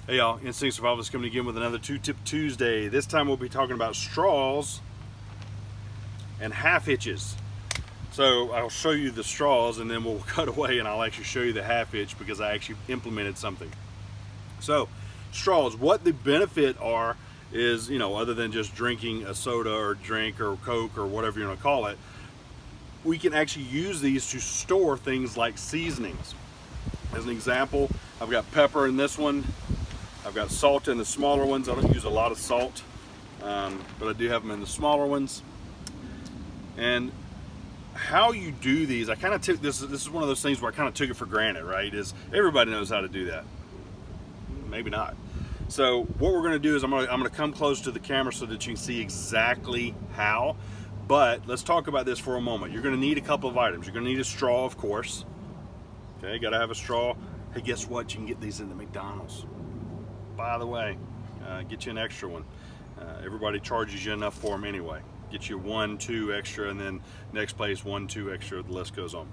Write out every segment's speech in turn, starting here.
Hey y'all, Instinct Survivalist coming again with another Two Tip Tuesday. This time we'll be talking about straws and half hitches. So I'll show you the straws and then we'll cut away and I'll actually show you the half hitch because I actually implemented something. So straws, what the benefit are is, other than just drinking a soda or drink or Coke or whatever you want to call it, we can actually use these to store things like seasonings. As an example, I've got pepper in this one. I've got salt in the smaller ones. I don't use a lot of salt, but I do have them in the smaller ones. And how you do these, I kind of took this is one of those things where I kind of took it for granted, right? Is everybody knows how to do that? Maybe not. So what we're going to do is I'm going to come close to the camera so that you can see exactly how. But let's talk about this for a moment. You're going to need a couple of items. You're going to need a straw, of course. Okay, got to have a straw. Hey, guess what? You can get these in the McDonald's. By the way, get you an extra one. Everybody charges you enough for them anyway. Get you 1, 2 extra, and then next place 1, 2 extra. The list goes on.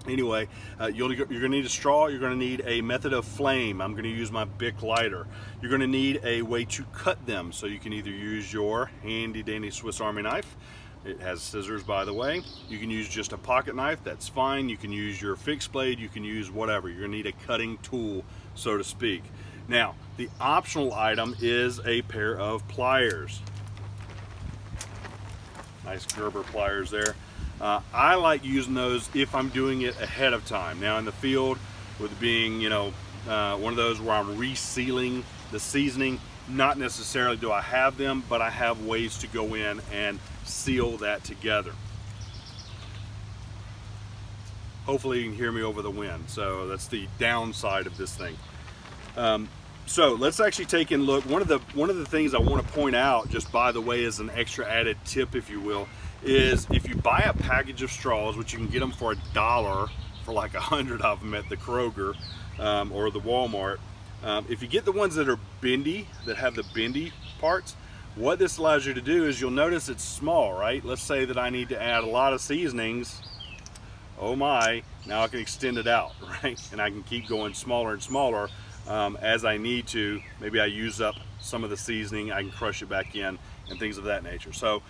Anyway, you're going to need a straw. You're going to need a method of flame. I'm going to use my Bic lighter. You're going to need a way to cut them. So you can either use your handy dandy Swiss Army knife. It has scissors, by the way. You can use just a pocket knife. That's fine. You can use your fixed blade. You can use whatever. You're going to need a cutting tool, so to speak. Now, the optional item is a pair of pliers. Nice Gerber pliers there. I like using those if I'm doing it ahead of time. Now in the field, with being, one of those where I'm resealing the seasoning, not necessarily do I have them, but I have ways to go in and seal that together. Hopefully you can hear me over the wind. So that's the downside of this thing. So let's actually take a look. One of the things I want to point out, just by the way, as an extra added tip, if you will, is if you buy a package of straws, which you can get them for $1 for like 100 of them at the Kroger or the Walmart. If you get the ones that are bendy, that have the bendy parts, what this allows you to do is you'll notice it's small, right? Let's say that I need to add a lot of seasonings. Oh my, now I can extend it out, right? And I can keep going smaller and smaller as I need to. Maybe I use up some of the seasoning, I can crush it back in and things of that nature. So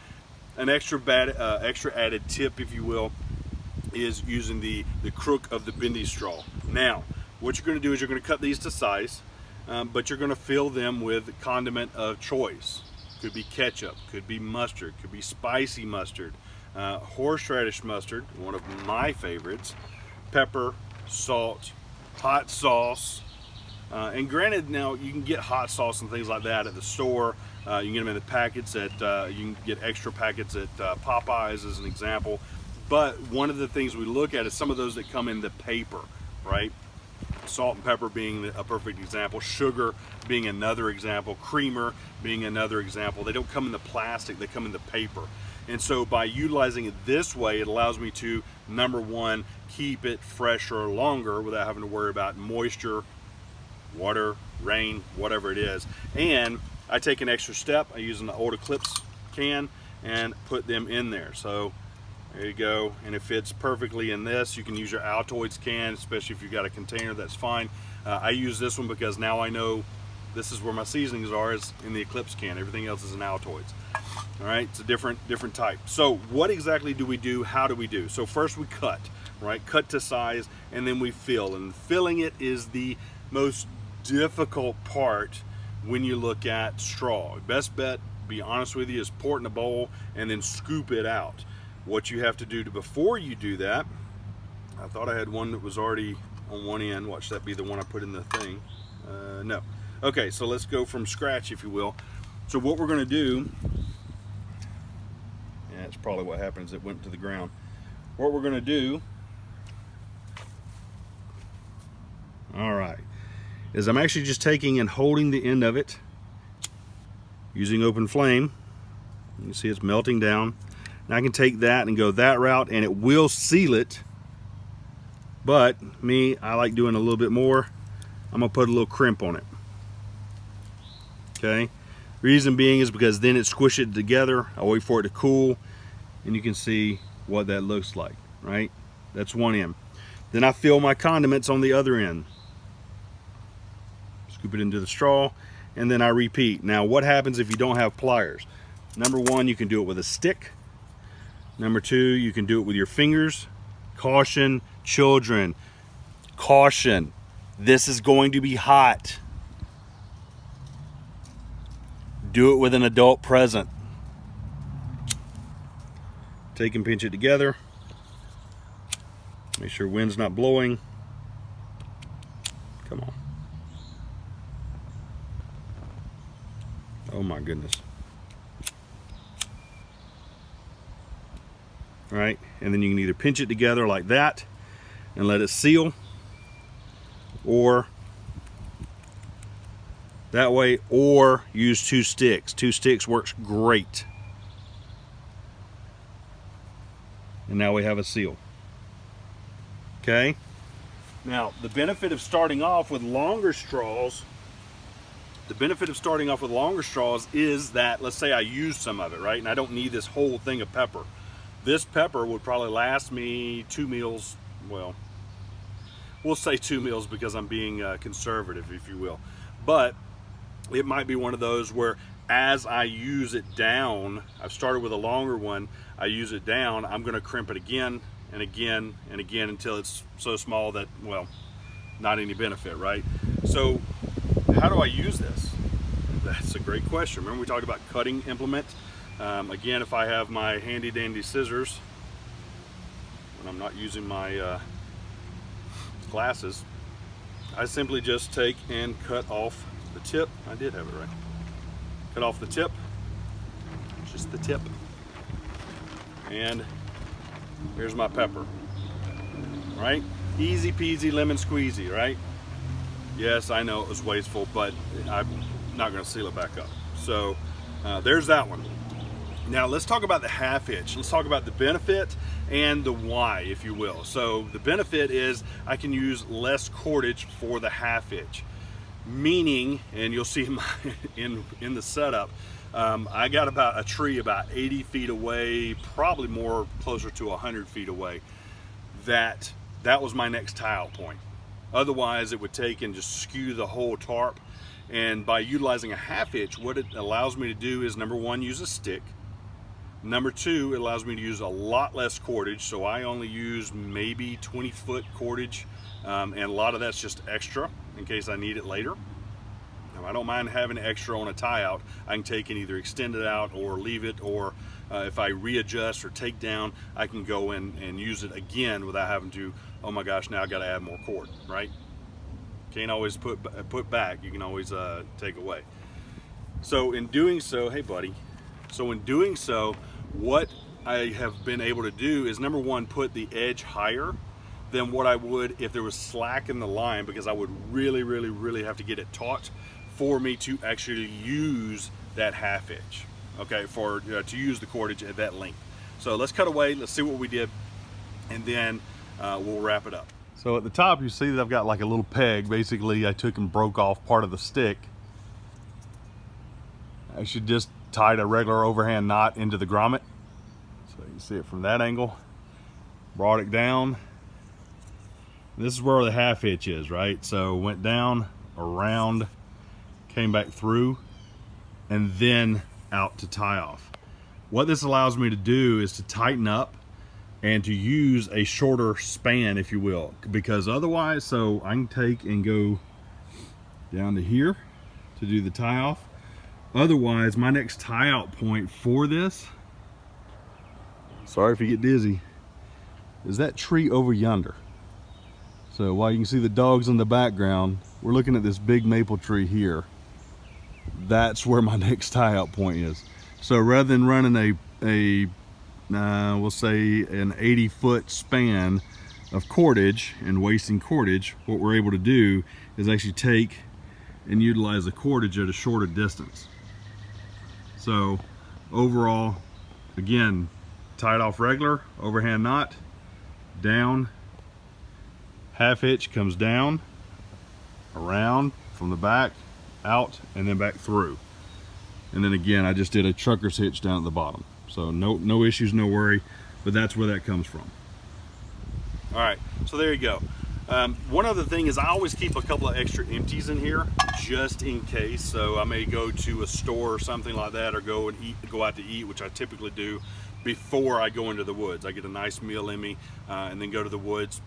an extra added tip, if you will, is using the crook of the bendy straw. Now, what you're going to do is you're going to cut these to size, but you're going to fill them with condiment of choice. Could be ketchup, could be mustard, could be spicy mustard, horseradish mustard, one of my favorites, pepper, salt, hot sauce. And granted, now you can get hot sauce and things like that at the store. You can get them in the packets you can get extra packets at Popeyes as an example. But one of the things we look at is some of those that come in the paper, right? Salt and pepper being a perfect example, sugar being another example, creamer being another example. They don't come in the plastic, they come in the paper. And so by utilizing it this way, it allows me to, number one, keep it fresher longer without having to worry about moisture, water, rain, whatever it is. And I take an extra step. I use an old Eclipse can and put them in there. So there you go, and it fits perfectly in this. You can use your Altoids can, especially if you've got a container, that's fine. I use this one because now I know this is where my seasonings are, is in the Eclipse can. Everything else is in Altoids. All right, it's a different type. So what exactly do we do? How do we do? So first we cut, right? Cut to size, and then we fill. And filling it is the most difficult part when you look at straw. Best bet, be honest with you, is pour it in a bowl and then scoop it out. What you have to do before you do that, I thought I had one that was already on one end. Watch that be the one I put in the thing. No. Okay, so let's go from scratch, if you will. So what we're going to do, yeah, that's probably what happens. It went to the ground. What we're going to do, all right, is I'm actually just taking and holding the end of it using open flame. You can see it's melting down. Now I can take that and go that route and it will seal it, but I like doing a little bit more. I'm gonna put a little crimp on it. Okay, reason being is because then it squishes it together. I wait for it to cool and you can see what that looks like, right? That's one end. Then I fill my condiments on the other end. scoop it into the straw, and then I repeat. Now, what happens if you don't have pliers? Number one, you can do it with a stick. Number two, you can do it with your fingers. Caution, children, caution. This is going to be hot. Do it with an adult present. Take and pinch it together. Make sure wind's not blowing. Come on. Oh my goodness. All right, and then you can either pinch it together like that and let it seal, or that way, or use 2 sticks. 2 sticks works great. And now we have a seal. Okay. Now, the benefit of starting off with longer straws, is that, let's say I use some of it, right? And I don't need this whole thing of pepper. This pepper would probably last me 2 meals. Well, we'll say 2 meals because I'm being conservative, if you will. But it might be one of those where as I use it down, I've started with a longer one, I use it down, I'm going to crimp it again and again and again until it's so small that, well, not any benefit, right? So how do I use this? That's a great question. Remember we talked about cutting implement? Again, if I have my handy dandy scissors, when I'm not using my glasses, I simply just take and cut off the tip. I did have it right. Cut off the tip, just the tip. And here's my pepper, right? Easy peasy lemon squeezy, right? Yes, I know it was wasteful, but I'm not gonna seal it back up. So there's that one. Now let's talk about the half hitch. Let's talk about the benefit and the why, if you will. So the benefit is I can use less cordage for the half hitch, meaning, and you'll see in the setup, I got about a tree about 80 feet away, probably more closer to 100 feet away. That was my next tie-out point. Otherwise it would take and just skew the whole tarp. And by utilizing a half hitch, what it allows me to do is, number one, use a stick. Number two, it allows me to use a lot less cordage. So I only use maybe 20-foot cordage, and a lot of that's just extra in case I need it later. Now, I don't mind having extra on a tie-out. I can take and either extend it out or leave it, or if I readjust or take down, I can go in and use it again without having to, oh my gosh, now I got to add more cord, right? Can't always put back, you can always take away. So in doing so, hey buddy, so in doing so, what I have been able to do is, number one, put the edge higher than what I would if there was slack in the line, because I would really have to get it taut for me to actually use that half hitch, okay, for to use the cordage at that length. So let's cut away, let's see what we did, and then we'll wrap it up. So at the top you see that I've got like a little peg. Basically I took and broke off part of the stick. I should just tied a regular overhand knot into the grommet, so you can see it from that angle. Brought it down. This is where the half hitch is, right? So went down, around, came back through, and then out to tie off. What this allows me to do is to tighten up and to use a shorter span, if you will, because otherwise, so I can take and go down to here to do the tie off. Otherwise, my next tie out point for this, sorry if you get dizzy, is that tree over yonder. So while you can see the dogs in the background, we're looking at this big maple tree here. That's where my next tie out point is. So rather than running we'll say an 80-foot span of cordage and wasting cordage, what we're able to do is actually take and utilize the cordage at a shorter distance. So overall, again, tied off regular, overhand knot, down, half hitch comes down, around from the back, out, and then back through. And then again, I just did a trucker's hitch down at the bottom. So no issues, no worry, but that's where that comes from. All right, so there you go. One other thing is I always keep a couple of extra empties in here just in case. So I may go to a store or something like that, or go out to eat, which I typically do before I go into the woods. I get a nice meal in me and then go to the woods,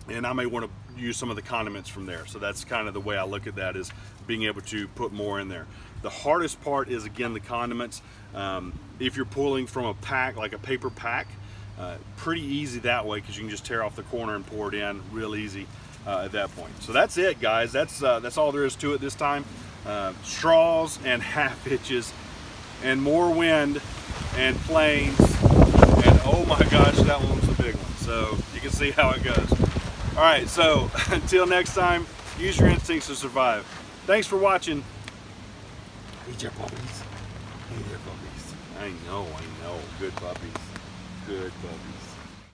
and I may want to use some of the condiments from there. So that's kind of the way I look at that, is being able to put more in there. The hardest part is, again, the condiments. If you're pulling from a pack, like a paper pack, pretty easy that way, because you can just tear off the corner and pour it in real easy at that point. So that's it, guys. That's all there is to it this time. Straws and half hitches and more wind and planes, and oh my gosh, that one was a big one. So you can see how it goes. All right, so until next time, use your instincts to survive. Thanks for watching. Eat your puppies. Eat your puppies. I know. Good puppies. Good puppies.